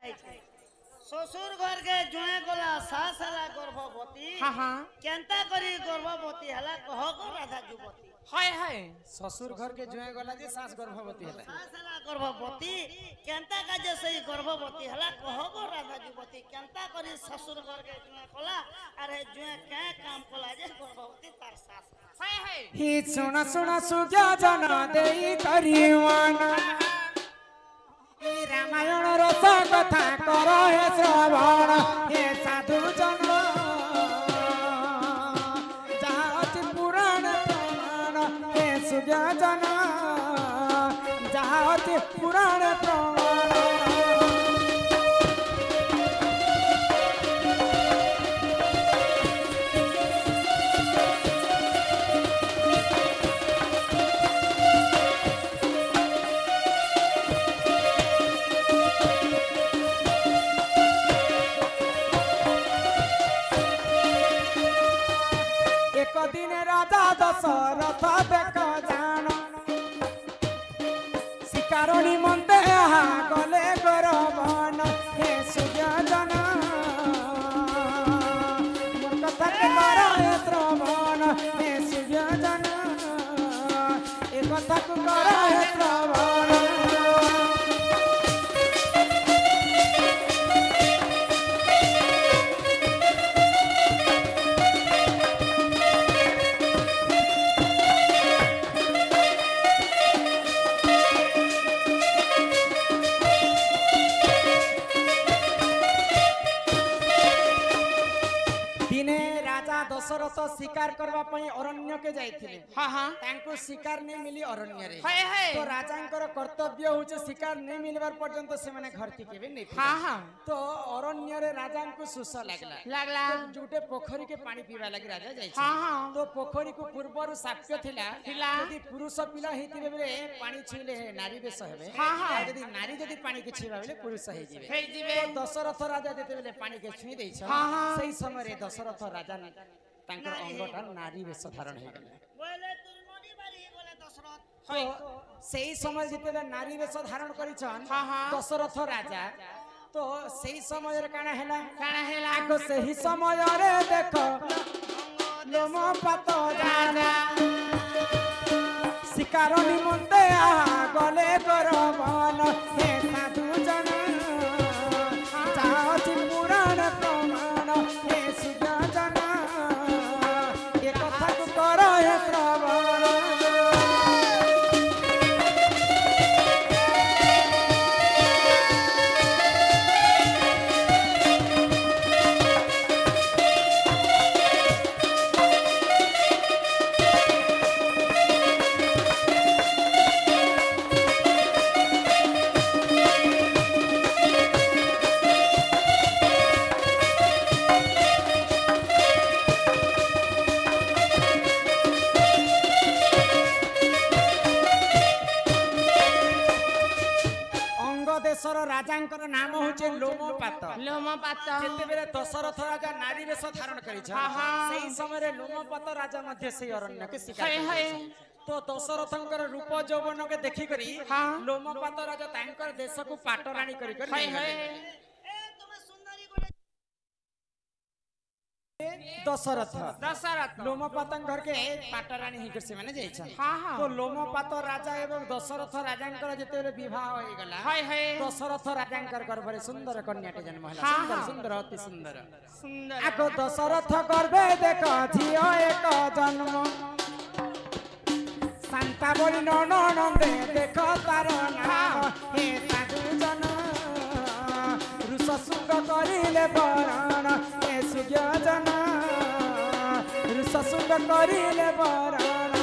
ससुर घर के जुए गला सास हला गर्भवती हाँ हाँ केंता करी गर्भवती हला कह को राधा युवती हाय हाय ससुर घर के जुए गला जे सास गर्भवती है सास हला गर्भवती केंता का जे सही गर्भवती हला कह को राधा युवती केंता करी ससुर घर के जुए गला अरे जुए क्या काम कला जे गर्भवती तार सास हाय हाय ही सुना सुना सुजा जना देई करिवाना रामायण रस कथा कर हे श्रवण हे साधु जन जहाँ पुराण प्रमाण हे सुजा जन जहाँ पुराण प्रमाण दिन राजा दशरथ देख जान शिकार निमंते गले गौरवन हे सुजन मोर कथा कर हे श्रवण हे सुजन ए कथा कर हे श्रवण दशरथ शिकार करबा पई अरण्य के जाइथिले हाँ हाँ तांको शिकार नहीं मिली अरण्य रे हाय हाय तो राजांकर कर्तव्य होचे शिकार नहीं मिलबार पर्यंत से माने घर थी केबे नहीं हाँ हाँ तो अरण्य रे राजांको सुस लागला लागला जुटे पोखरी के पानी पीवा लागि राजा जाई हाँ हाँ तो पोखरी को पूर्वर साक्ष्य थिला थिला यदि पुरुष पिला हेतिबे बेले पानी छुइले नारी बेस हेबे हाँ हाँ यदि नारी यदि पानी के छुइबा बेले पुरुष हे जिवे हे जिवे तो दशरथ राजा जेते बेले पानी के छुई दैछ हाँ हाँ सही समय रे दशरथ राजा तांकर अंगटा नारी वेश धारण हे गेले बोले तुरमनी बारी बोले दशरथ तो सही समय जिते नारी वेश धारण करिछन हाँ हाँ दशरथ राजा तो सही समय रे काना हेला हेला आगो सही समय रे देखो लोम पात जाना शिकार निमंते गले गरबन हे साधु जन जाति पुराण प्रमाण हे सुजन ए कथा को कर हे श्रवण राजांकर नाम होचे लोमपात जेतेबेले दशरथ राजा नारी वेश धारण करिछ सेही समय रे लोमपात राजा मध्य से अरण्य के शिकार तो दशरथंकर रूप यौवन के देखि करी लोमपात राजा तांकर देश को पाटराणी करी दशरथ लोमपात घर के पाटराणी ही करसे माने जाई छ तो लोमपात राजा एवं दशरथ राजांकर जेतेबेले विवाह होई गला दशरथ राजांकर गर्भरे सुंदर कन्याटे जन्म हला सुंदर सुंदर अति सुंदर सुंदर आको दशरथ गर्भे देख झियो एक जन्म शांता बोली ननंदे देख तार नाम हे साधु जन रुष सुंग करिले बरण हे सुज्ञ जन रुष सुंग करिले बरण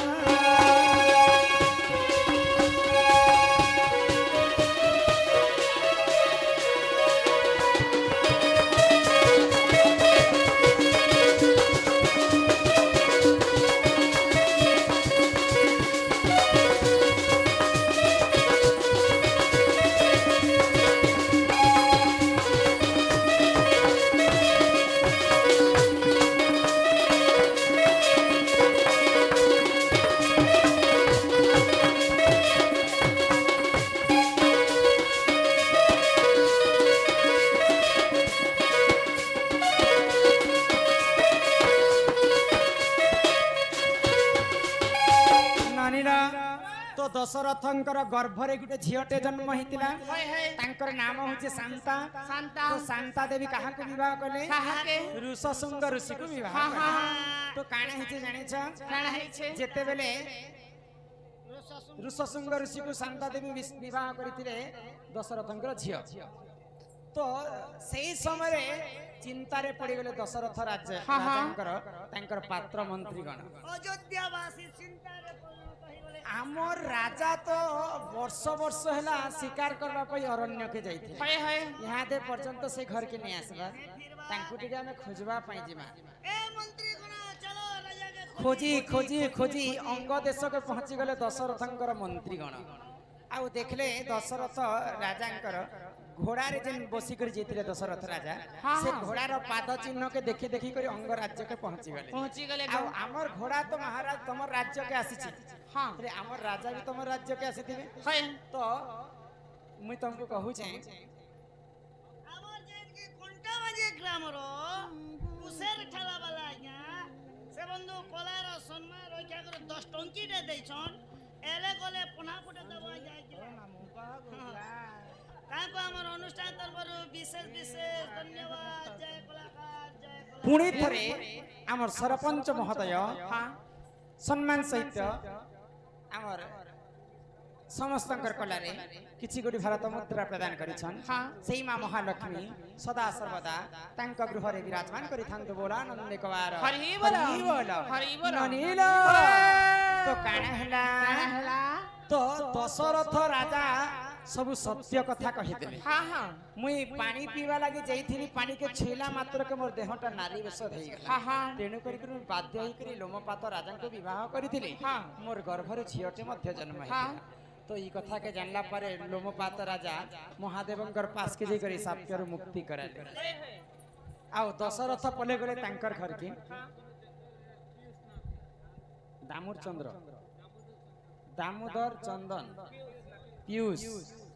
दशरथंकर गर्भरे गुटे झियटे जन्म होइतिला तांकर नाम होचे शांता शांता तो शांता देवी काहा को विवाह कले काहाके ऋषशृंग ऋषि को विवाह तो काना हिचे जानि छ काना हेछे जेते बेले ऋषशृंग ऋषि को शांता देवी विवाह करथिले दशरथंकर झिय तो सेही समय चिंतारे पड़ी गले दशरथ राज्य राजांकर तांकर पात्र मंत्री गण अयोध्यावासी चिंतारे परिणत होई गले आमर राजा तो वर्ष वर्ष हैला शिकार करबा पई अरण्य के जाइथे हाय हाय यहाँ दे पर्यंत से घर के नहीं आसबा तांकु टिके हमें खोजबा पई जिमा ए मंत्री गण चलो राजा के खोजी खोजी खोजी अंग देश के पहुंची गले दशरथंकर मंत्री गण आउ देखले दशरथ राजांकर घोड़ा रे जेन बसी कर जेतिले दशरथ राजा से घोड़ा रो पाद चिन्ह के देखि देखि कर अंग राज्य के पहुंची गले आउ हमर घोड़ा तो महाराज तमर राज्य के आसी छी हां रे हमर राजा भी तमर राज्य के आसीथिबे हाय तो मुई तुमको कहू छै हमर जेन के कोंटाबाजी ग्राम रो कुसेर ठला वाला या से बंधु कोलार सम्मान रक्षा कर 10 टंकी दे दै छन एले गले पुना पुटे दबा जाय काको हमर अनुष्ठान तरफरु विशेष विशेष धन्यवाद जय कलाकार जय कलाकार पुणी थरे हमर सरपंच महोदय सम्मान सहित हमर समस्तंकर कलारे किछि गोटी भारत मुद्रा प्रदान करिछन सेही मां महालक्ष्मी सदा सर्वदा तांक गृह रे विराजमान करि थांतो बोला नंदे कवार हरि बोल हरि बोल अनिल तो काना हला तो दशरथ राजा सब सत्य कथा कहिदेले मुई पानी पीवा लागि जाइथिनी पानी के छेला मात्र के मोर देहटा नारी वेश धई गेला तेनु करी करी बाध्य होई करी लोमपात राजा को विवाह करिथिले मोर गर्भरे झियटे मध्य जन्म है तो ई कथा के जानला पारे लोमपात राजा महादेवंकर पास के जे करी साप्यर मुक्ति कराले आउ दशरथ पले गले तांकर घर के दामोदर चंद्र दामोदर चंदन पीयूष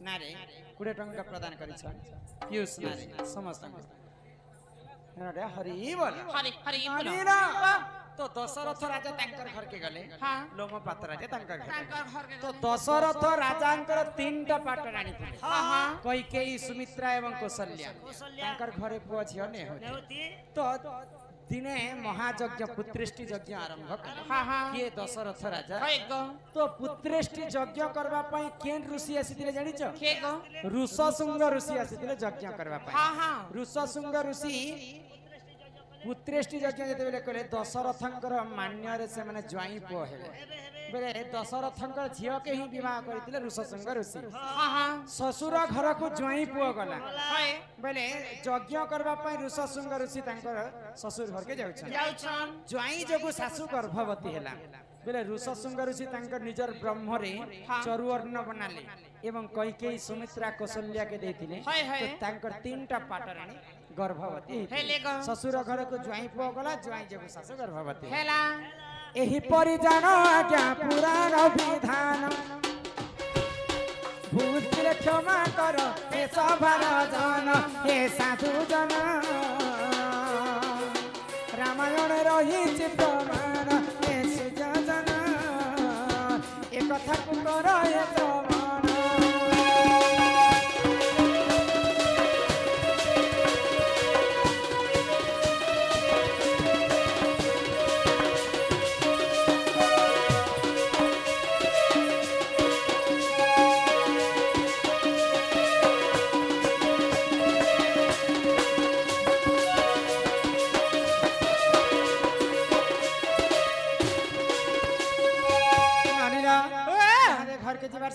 नारे 20 टंका प्रदान करिछ पीयूष नारे समस्त नरे हरि बोल हरि हरि बोल तो दशरथ राजा तांकर घर के गले लोमपात राजा तांकर घर घर तो दशरथ राजांकर 3टा पाटरानी थे कैकेयी सुमित्रा एवं कौशल्या तांकर घरे पुआ झियो ने होती तो दिने महायज्ञ पुत्रेष्टि यज्ञ आरंभ कले किए दशरथ राजा तो पुत्रेष्टि यज्ञ करबा पई केन ऋषि आसीतिले जानि छ के गो ऋषशृंग ऋषि आसीतिले यज्ञ करबा पई ऋषशृंग ऋषि पुत्रेष्टि यज्ञ जते बेले कले दशरथंकर मान्य रे से माने ज्वाई पो हेले बेले दशरथंकर झियो के ही विवाह करथिले ऋषशृंग ऋषि ससुर घर को ज्वाई पो गला बेले यज्ञ करबा पई ऋषशृंग ऋषि तांकर ससुर घर के जाउछन ज्वाई जगु सासु गर्भवती हेला बेले ऋषशृंग ऋषि तांकर निजर ब्रह्म रे चरुअर्ण बनाले एवं कैकेयी सुमित्रा कौशल्या के देथिले तो तांकर 3टा पाटरानी गर्भवती ससुर घर को ज्वाई पो गला ज्वाई जगु सासु गर्भवती हेला एही परि जानो आज्ञा पुराण विधान भूल क्षमा कर हे सभार जन हे साधु जन रामायण रही प्रमाण हे सुजन ए कथा को कर हे प्रमाण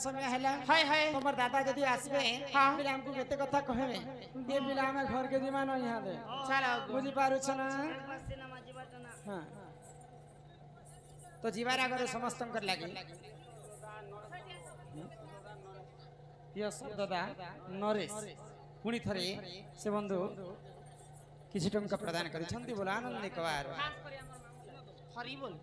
समय हैला हाय हाय तोमर दादा जदी आसबे बिले हमको केते कथा कहबे ये बिला में घर के जीवन यहां दे चलो बुझी पारु छ ना हां तो जीवार आगर समस्त कर लागी यस दादा नरेश पुणी थरे से बंधु किछि टंका प्रदान करि छंती बोला आनंद कवार हरि बोल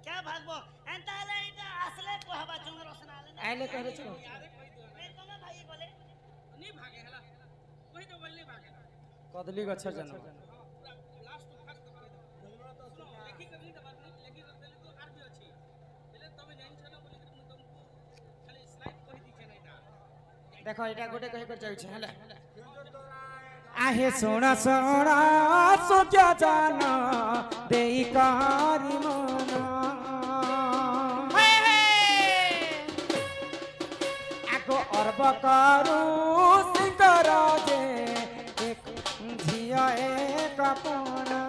क्या भागबो एंता ले इटा असले कहबा चंद्र रोशन आले कहले छ मैं कोना भाई बोले नहीं भागे हला वही तो बोलली भागे कदली गछ जन देखो एटा गोटे कहि कर जाउ छै हला आहे सोना सोना सोचा जाना देई कारी मना आगो अर्ब करू सिंगर जे एक झिया एक अपना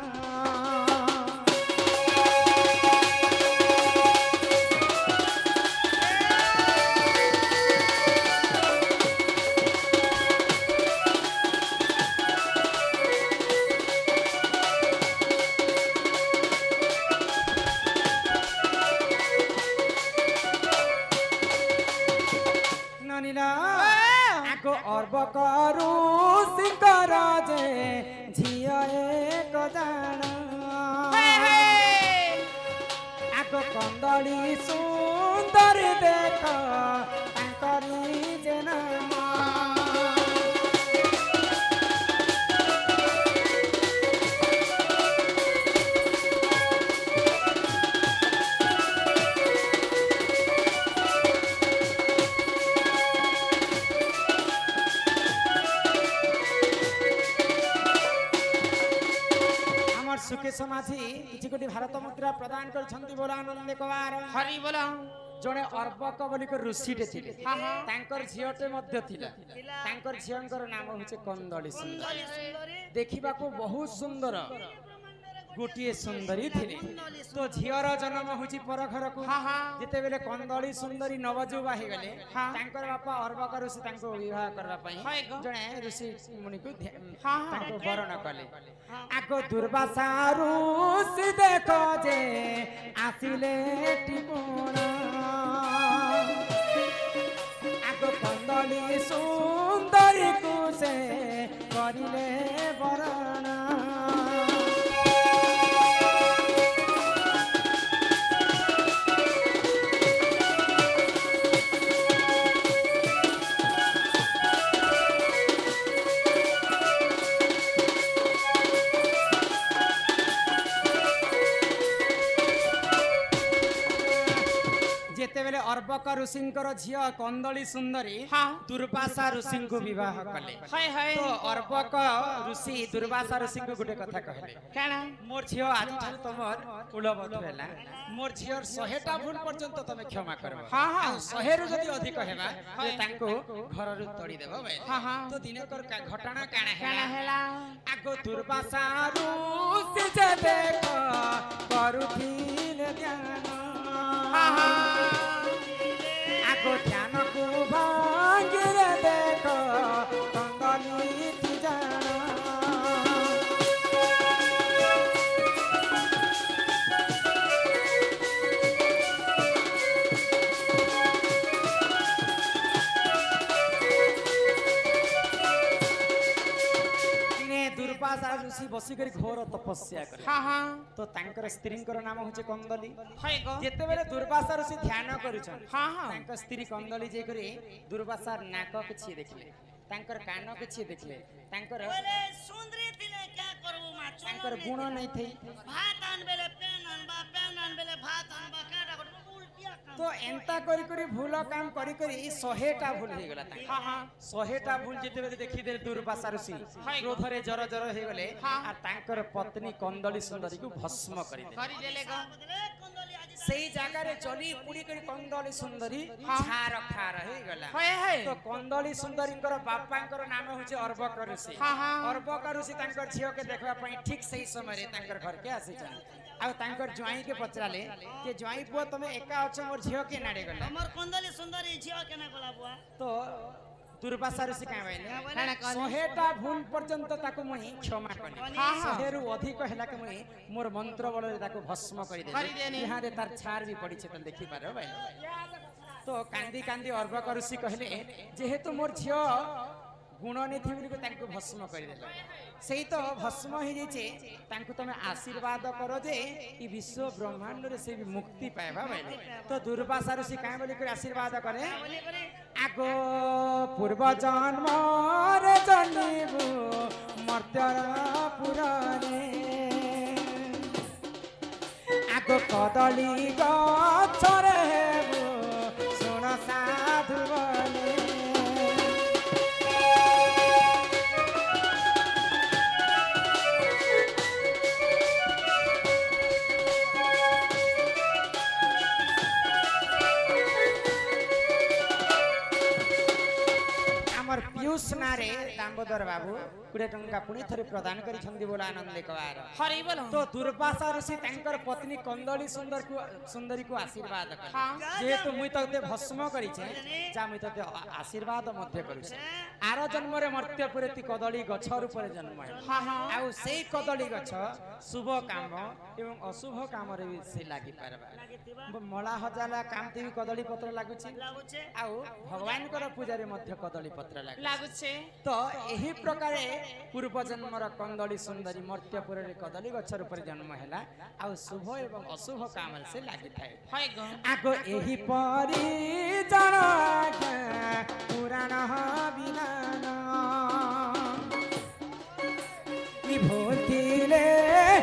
आगो अर्ब करू सिंगर जे झिया एक जाना आगो कंदली सुंदर देख तांकरी जेना सुके समाधि किछि कोटी भारत मुद्रा प्रदान करछंती बोला आनंद कुमार हरि बोला जने अर्बक बोली को ऋषिटे थिले तांकर झियोटे मध्य थिला तांकर झियंकर नाम होचे कंदली सुंदरी देखिबा को बहुत सुंदर गोटिए सुंदरी थिले तो झियर जन्म होची पर घर को जेते बेले कंदली सुंदरी नवजुवा हे गले तांकर बापा अर्बक ऋषि तांको विवाह करबा पई जने ऋषि मुनि को तांको वरण कले आगो दुर्वासा ऋषि देखो जे आसिले टिपुना आगो कंदली सुंदरी को से करिले वरण जेतेबेले अर्बक ऋषिंकर झिया कंदली सुंदरी दुर्वासा ऋषि को विवाह कले तो अर्बक ऋषि दुर्वासा ऋषि को गुटे कथा कहले काना मोर झियो आज ठार तमर कुलवत भेला मोर झियोर 100टा भूल पर्यंत तमे क्षमा करबो 100 रु जदी अधिक हेबा ते तांको घर रु तोड़ी देबो भाई तो दिनकर घटना काना हेला आगो दुर्वासा ऋषि जे देख करुथिले ध्यान आगो ध्यान को भांगिर देख कंदली जाना दुर्वासा ऋषि बसी कर घोर तपस्या करे तो तांकर स्त्रींकर नाम होचे कंदली जेते बेले दुर्वासा ऋषि ध्यान करूछन तांकर स्त्री कंदली जे करे दुर्वासा नाक किछि देखले तांकर कान किछि देखले तांकर बोले सुंदरी दिले क्या करबो माचो तांकर गुण नै थई भात आन बेले पेन आन बेले भात आनबा काटा कर उल्टिया काम तो एंता करी भूल काम करी 100टा भूल हे गला तांका 100टा भूल जेते बेले देखि दे दुर्वासा ऋषि क्रोध रे जर जर हे गले आ तांकर पत्नी कंदली सुंदरी को भस्म करी देले कंदली आज सेई जागा रे चली पुडी करी कंदली सुंदरी छार खार हे गला तो कंदली सुंदरींकर बापांकर नाम होचे अर्बक ऋषि अर्बक ऋषि तांकर झियो के देखबा पई ठीक सही समय रे तांकर घर के आसी छन आ तांकर ज्वाई के पचराले जे ज्वाई पुआ तमे एका अछ मोर झियो के नाडे गला हमर कंदली सुंदरी झियो केना गला बुआ तो दुर्वासा ऋषि का बाइले 100टा भूल पर्यंत ताको मुई क्षमा कली 100 रु अधिक हैला के मुई मोर मंत्र बल रे ताको भस्म करी दे यहां रे तार छार भी पड़ी छे त देखि पारो भाई तो कांदी कांदी अर्बक ऋषि कहले जेहेतु मोर झियो गुण नहीं थी बोली तांको भस्म कर देला सेही तो भस्म हो जाइछे तांको तमे आशीर्वाद करो जे ई विश्व ब्रह्मांड रे से भी मुक्ति पाएबा भाई तो दुर्वासा ऋषि काहे बोली कर आशीर्वाद करे आगो पूर्व जन्म रे जनिबु मर्त्यर पुराणे आगो कदली गछरे हेबु सुन साधु बने पियूष नारे दामोदर बाबू 20 टंका पुणी थरे प्रदान करिछंदी बोला आनंद कवार हरि बोल तो दुर्वासा ऋषि तांकर पत्नी कंदली सुंदरी को आशीर्वाद कर हाँ जेहेतु मुई तते भस्म करिछे जा मुई तते आशीर्वाद मध्य करिछे आर जन्म रे मर्त्यपुरे ती कदली गछ रूपरे जन्म है हाँ हाँ आउ सेई कदली गछ शुभ काम एवं अशुभ काम रे भी से लागि पारबा मला हजाला कामती भी कदली पत्र लागुछि आउ भगवान कर पूजा रे मध्य कदली पत्र लागुछे तो एही प्रकारे पूर्व जन्मर कंदली सुंदरी मर्त्यपुर रे कदली गछ रूपरे जन्म हैला आउ शुभ एवं अशुभ काम से लागि थाए हाय गो आगो एही परी जन पुराण बिनान कि भूतिले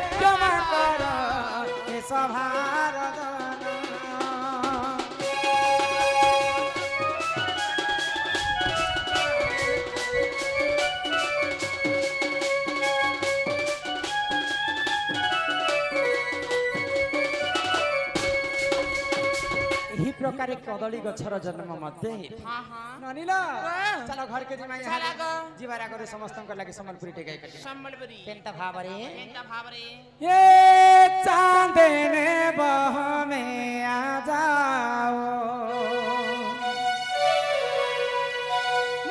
क्षमा कर ए सभार प्रकार कदली गछर जन्म मध्य हाँ हाँ ननिला चलो घर के जिमाई चला गो जीवारा करे समस्तन लागि संबलपुरी टेकाई कर संबलपुरी पेंटा भाबरे ये चांदने बह में आ जाओ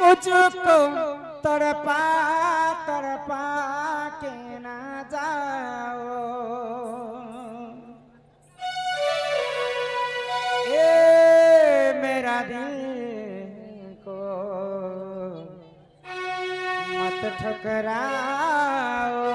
मुझको तड़पा के ना जाओ मेरा दिल को मत ठुकराओ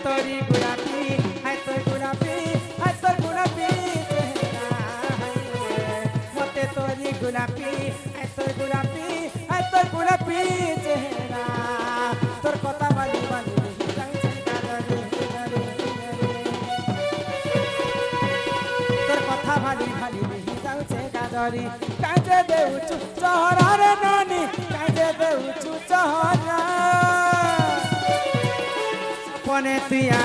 तोरी गुलाबी है तो गुलाबी है तो गुलाबी मते तोरी गुलाबी है तो गुलाबी है तो गुलाबी चेहरा तोर कथा बाली बाली तोर कथा बाली बाली जाउछे गाजरी काजे देउछु चहरा रे नानी काजे देउछु चहरा पने तुया